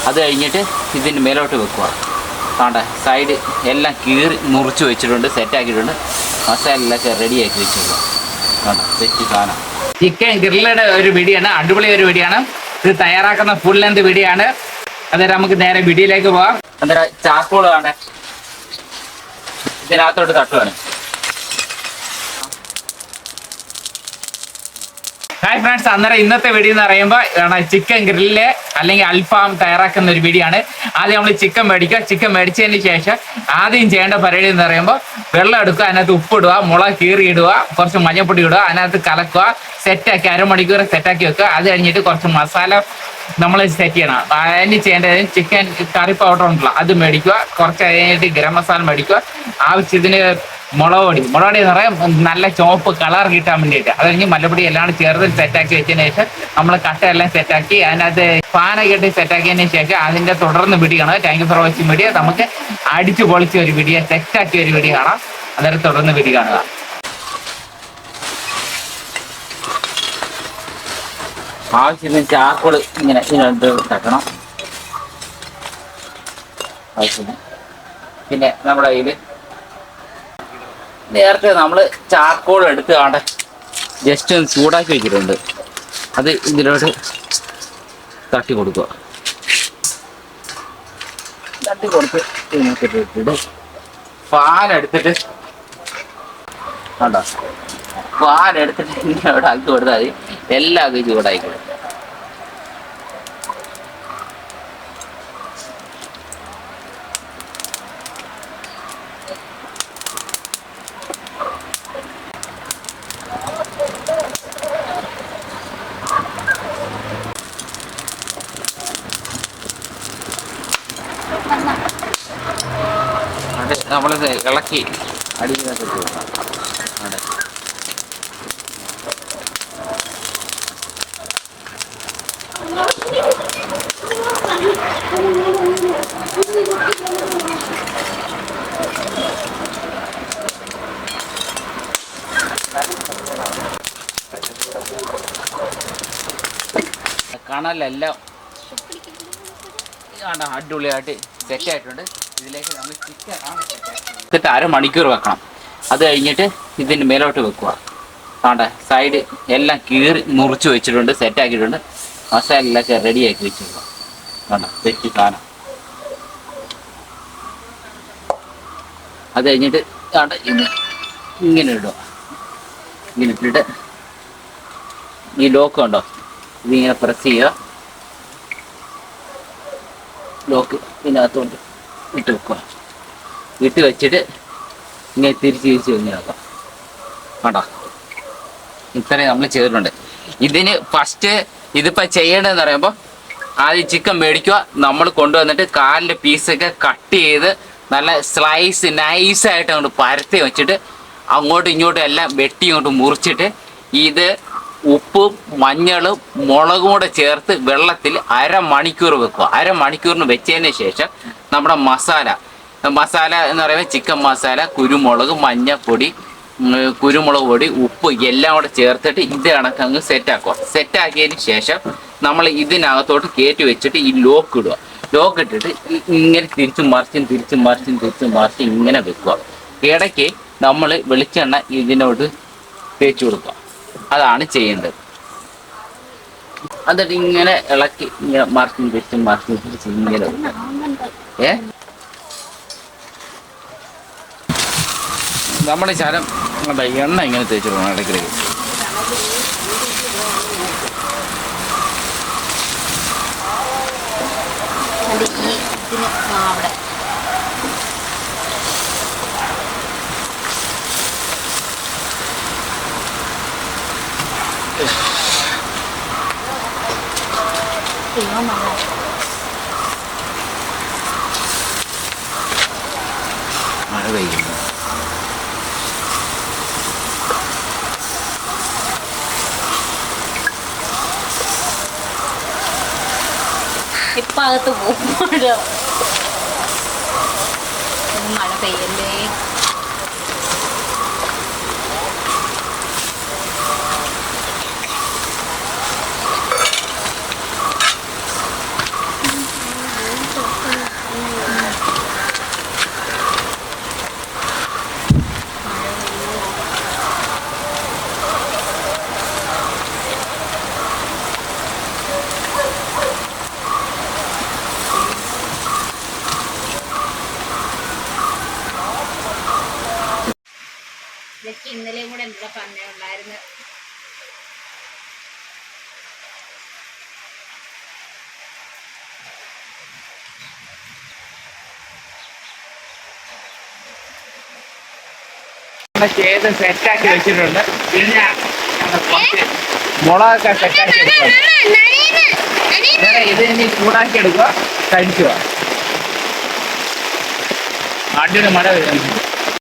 അത് കഴിഞ്ഞിട്ട് ഇതിന് മേലോട്ട് വെക്കുക. കാണ്ട സൈഡ് എല്ലാം കീറി മുറിച്ച് വെച്ചിട്ടുണ്ട്, സെറ്റാക്കിയിട്ടുണ്ട്. മസാലയിലൊക്കെ റെഡിയാക്കി വെച്ചിട്ടുണ്ട്. കാണ്ട സെറ്റ് സാധനം. ചിക്കൻ ഗ്രില്ലുടെ ഒരു വീഡിയോ ആണ്, അടിപൊളി ഒരു വീഡിയോ ആണ്. ഇത് തയ്യാറാക്കുന്ന ഫുൾ ലെന്ത് വീഡിയോ ആണ്. അന്നേരം നമുക്ക് നേരെ വീഡിയോയിലേക്ക് പോവാം. അന്നേരം ചാർക്കോൾ ആണ് ഇതിനകത്തോട്ട് തട്ടുവാണ്. ഹായ് ഫ്രണ്ട്സ്, അന്നേരം ഇന്നത്തെ വീഡിയോ എന്ന് പറയുമ്പോൾ ചിക്കൻ ഗ്രില്ല് അല്ലെങ്കിൽ അൽഫാം തയ്യാറാക്കുന്ന ഒരു വീഡിയോ ആണ്. ആദ്യം നമ്മൾ ചിക്കൻ മേടിക്കുക. ചിക്കൻ മേടിച്ചതിന് ശേഷം ആദ്യം ചെയ്യേണ്ട പരിപാടി എന്ന് പറയുമ്പോൾ വെള്ളം എടുക്കുക, അതിനകത്ത് ഉപ്പിടുക, മുളക് കീറി ഇടുക, കുറച്ച് മഞ്ഞപ്പൊടി ഇടുക, അതിനകത്ത് കലക്കുക, സെറ്റാക്കി അരമണിക്കൂർ സെറ്റാക്കി വെക്കുക. അത് കഴിഞ്ഞിട്ട് കുറച്ച് മസാല നമ്മൾ സെറ്റ് ചെയ്യണം. അതിന് ചെയ്യേണ്ടത് ചിക്കൻ കറി പൗഡർ ഉണ്ടല്ലോ അത് മേടിക്കുക. കുറച്ച് കഴിഞ്ഞിട്ട് ഗരം മസാല മേടിക്കുക. ആവശ്യത്തിന് മുളക് പൊടി എന്ന് പറയാം, നല്ല ചുവപ്പ് കളർ കിട്ടാൻ വേണ്ടിയിട്ട്. അത് കഴിഞ്ഞ് മല്ലപ്പൊടി എല്ലാം ചേർത്ത് സെറ്റാക്കി വെച്ചതിന് ശേഷം നമ്മൾ കട്ടയെല്ലാം സെറ്റാക്കി അതിനകത്ത് പാനൊക്കെ ഇട്ട് സെറ്റാക്കിയതിന് ശേഷം അതിൻ്റെ തുടർന്ന് വീഡിയോ കാണാം. Thank you for watching video. നമുക്ക് അടിച്ചു പൊളിച്ച ഒരു വീഡിയോ, സെറ്റാക്കിയ ഒരു വീഡിയോ കാണാം. അന്നേരം തുടർന്ന് വീഡിയോ കാണുക. ആവശ്യത്തിന് ചാർക്കോൾ ഇങ്ങനെ ഇതിനകത്ത് തട്ടണം. ആവശ്യത്തിന് പിന്നെ നമ്മുടെ കയ്യിൽ നേരത്തെ നമ്മൾ ചാർക്കോൾ എടുത്ത് കാണ്ട ജസ്റ്റ് ഒന്ന് ചൂടാക്കി വെച്ചിട്ടുണ്ട്. അത് ഇതിലോട്ട് തട്ടി കൊടുക്കുക. തട്ടി കൊടുത്ത് ഇതിനകത്തിട്ട് പാലെടുത്തിട്ട് കണ്ടോ, പാലെടുത്തിട്ട് ഇങ്ങനെ അവിടെ ആക്കി കൊടുത്താൽ മതി. എല്ലാം ചൂടായിക്കോളും. നമ്മളിത് ഇളക്കി അടിയിലൊക്കെ കൊടുക്കാം. അതെ, കാണാനെല്ലാം അടിപൊളിയായിട്ട് സെറ്റായിട്ടുണ്ട്. ഇതിലേക്ക് നമ്മൾ ചിക്കൻ എന്നിട്ട് അരമണിക്കൂർ വെക്കണം. അത് കഴിഞ്ഞിട്ട് ഇതിന് മേലോട്ട് വെക്കുക. കാണ്ട സൈഡ് എല്ലാം കീറി മുറിച്ച് വെച്ചിട്ടുണ്ട്, സെറ്റാക്കിയിട്ടുണ്ട്. മസാലയിലൊക്കെ റെഡിയാക്കി വെച്ചിട്ടുണ്ട്. കാണ്ട സെറ്റ് സാധനം. അത് കഴിഞ്ഞിട്ട് കാണ്ട ഇങ്ങനെ ഇടുക. ഇങ്ങനെ ഇട്ടിട്ട് ഈ ലോക്ക് ഉണ്ടോ ഇതിങ്ങനെ പ്രസ് ചെയ്യുക. ലോക്ക് ഇതിനകത്തോണ്ട് ഇട്ട് വെക്കുക. ഇട്ട് വെച്ചിട്ട് ഇങ്ങനെ തിരിച്ച് ഇങ്ങനെ ആക്കാം. കേട്ടോ, ഇത്രയും നമ്മൾ ചെയ്തിട്ടുണ്ട്. ഇതിന് ഫസ്റ്റ് ഇതിപ്പോൾ ചെയ്യേണ്ടതെന്ന് പറയുമ്പോൾ ആദ്യം ചിക്കൻ മേടിക്കുക. നമ്മൾ കൊണ്ടുവന്നിട്ട് കാലിൻ്റെ പീസൊക്കെ കട്ട് ചെയ്ത് നല്ല സ്ലൈസ് നൈസായിട്ട് അങ്ങോട്ട് പരത്തി വെച്ചിട്ട് അങ്ങോട്ടും ഇങ്ങോട്ടും എല്ലാം വെട്ടി ഇങ്ങോട്ട് മുറിച്ചിട്ട് ഇത് ഉപ്പും മഞ്ഞളും മുളകും കൂടെ ചേർത്ത് വെള്ളത്തിൽ അരമണിക്കൂർ വെക്കുക. അരമണിക്കൂറിന് വെച്ചതിന് ശേഷം നമ്മുടെ മസാല എന്ന് പറയുമ്പോൾ ചിക്കൻ മസാല, കുരുമുളക്, മഞ്ഞൾപ്പൊടി, കുരുമുളക് പൊടി, ഉപ്പ് എല്ലാം കൂടെ ചേർത്തിട്ട് ഇത് കണക്കങ്ങ് സെറ്റാക്കുക. സെറ്റാക്കിയതിന് ശേഷം നമ്മൾ ഇതിനകത്തോട്ട് കയറ്റി വെച്ചിട്ട് ഈ ലോക്ക് ഇടുക. ലോക്ക് ഇട്ടിട്ട് ഇങ്ങനെ തിരിച്ചും മറിച്ചും ഇങ്ങനെ വെക്കുക. ഇടയ്ക്ക് നമ്മൾ വെളിച്ചെണ്ണ ഇതിനോട് തേച്ച് കൊടുക്കുക. അതാണ് ചെയ്യേണ്ടത്. എന്നിട്ട് ഇങ്ങനെ ഇളക്കി ഇങ്ങനെ മറിച്ചും തിരിച്ചും ഇങ്ങനെ നമ്മുടെ ശരം എണ്ണ ഇങ്ങനെ തേച്ച് കൊടുക്കണം ഇടയ്ക്കിടയ്ക്ക്. മഴ പെയ്യുന്നു. ഇപ്പം അകത്ത് പോകുമ്പോൾ മഴ പെയ്യല്ലേ. തന്നെ ഉണ്ടായിരുന്നു. ചെയ്ത് സെറ്റാക്കി വെച്ചിട്ടുണ്ട്. പിന്നെ കുറച്ച് മുളകൊക്കെ സെറ്റാക്കി എടുക്കുക. ഇത് ഇനി ചൂടാക്കി എടുക്കുക, കഴിക്കുക. അടിയുടെ മഴ വരുന്നു.